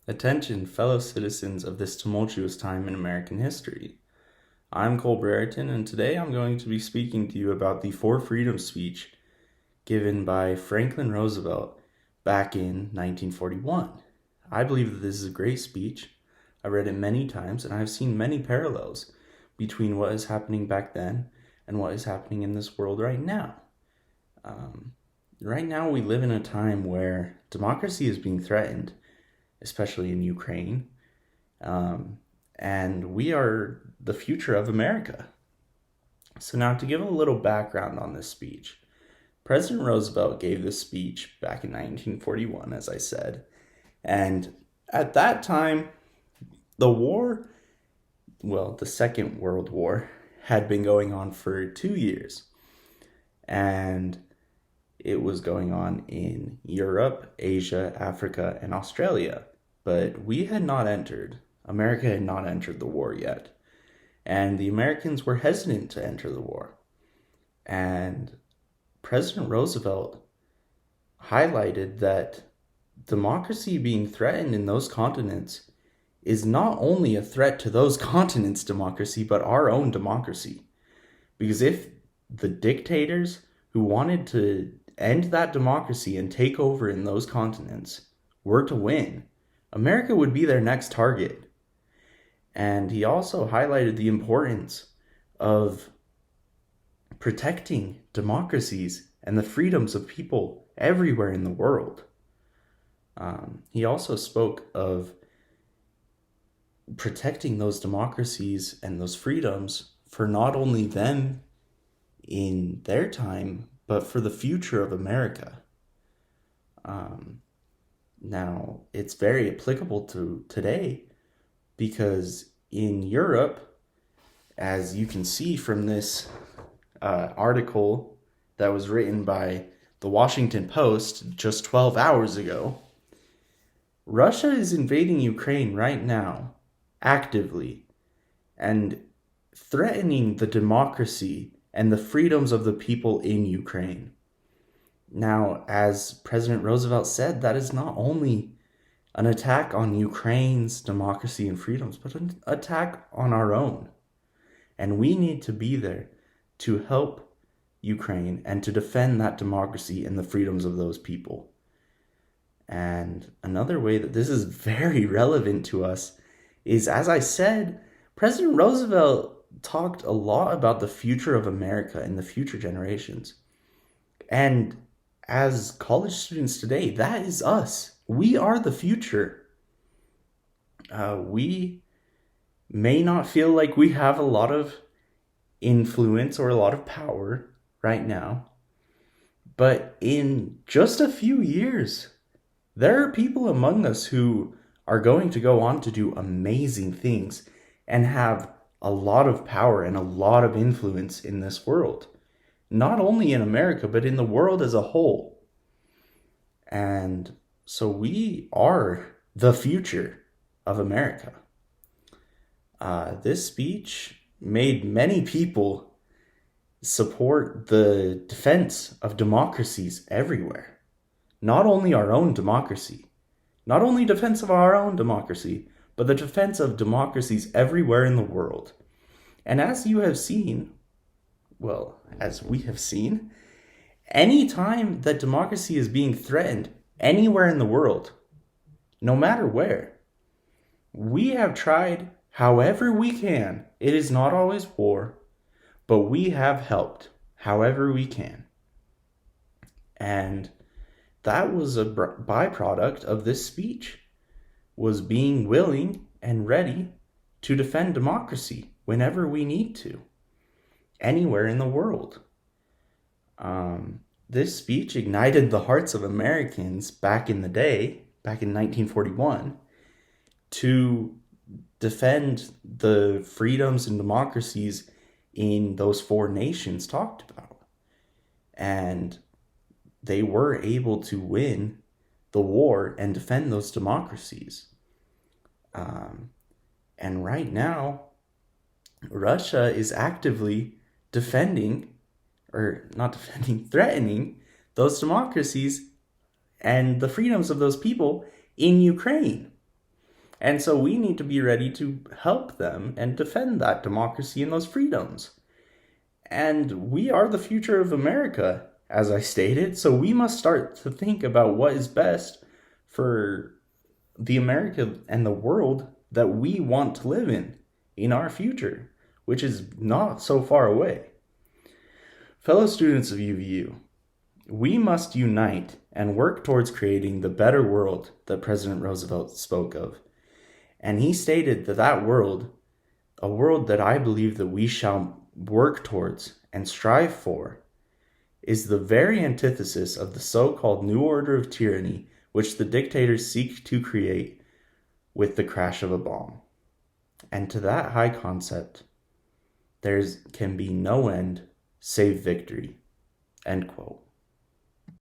Attention, fellow citizens of this tumultuous time in American history. I'm Brereton, and today I'm going to be speaking to you about the Four Freedoms speech given by Franklin Roosevelt back in 1941. I believe that this is a great speech. I read it many times, and I've seen many parallels between what is happening back then and what is happening in this world right now. Right now, we live in a time where democracy is being threatened, especially in Ukraine. And we are the future of America. So, now to give a little background on this speech, President Roosevelt gave this speech back in 1941, as I said. And at that time, the Second World War, had been going on for 2 years. And it was going on in Europe, Asia, Africa, and Australia. But America had not entered the war yet. And the Americans were hesitant to enter the war. And President Roosevelt highlighted that democracy being threatened in those continents is not only a threat to those continents' democracy, but our own democracy. Because if the dictators who wanted to end that democracy and take over in those continents were to win, America would be their next target. And he also highlighted the importance of protecting democracies and the freedoms of people everywhere in the world. He also spoke of protecting those democracies and those freedoms for not only them in their time, but for the future of America. Now, it's very applicable to today because in Europe, as you can see from this article that was written by the Washington Post just 12 hours ago, Russia is invading Ukraine right now, actively, and threatening the democracy and the freedoms of the people in Ukraine. Now, as President Roosevelt said, that is not only an attack on Ukraine's democracy and freedoms, but an attack on our own. And we need to be there to help Ukraine and to defend that democracy and the freedoms of those people. And another way that this is very relevant to us is, as I said, President Roosevelt talked a lot about the future of America and the future generations. And as college students today, that is us. We are the future. We may not feel like we have a lot of influence or a lot of power right now, but in just a few years, there are people among us who are going to go on to do amazing things and have a lot of power and a lot of influence in this world. Not only in America, but in the world as a whole. And so we are the future of America. This speech made many people support the defense of democracies everywhere. Not only our own democracy, not only defense of our own democracy, but the defense of democracies everywhere in the world. And as we have seen, any time that democracy is being threatened anywhere in the world, no matter where, we have tried however we can. It is not always war, but we have helped however we can. And that was a byproduct of this speech, was being willing and ready to defend democracy whenever we need to, anywhere in the world. This speech ignited the hearts of Americans back in the day, back in 1941, to defend the freedoms and democracies in those four nations talked about. And they were able to win the war and defend those democracies. And right now, Russia is actively threatening those democracies and the freedoms of those people in Ukraine. And so we need to be ready to help them and defend that democracy and those freedoms. And we are the future of America, as I stated, so we must start to think about what is best for the America and the world that we want to live in our future, which is not so far away. Fellow students of UVU, we must unite and work towards creating the better world that President Roosevelt spoke of. And he stated that that world, a world that I believe that we shall work towards and strive for, is the very antithesis of the so-called New Order of Tyranny which the dictators seek to create with the crash of a bomb. And to that high concept, there can be no end save victory. End quote.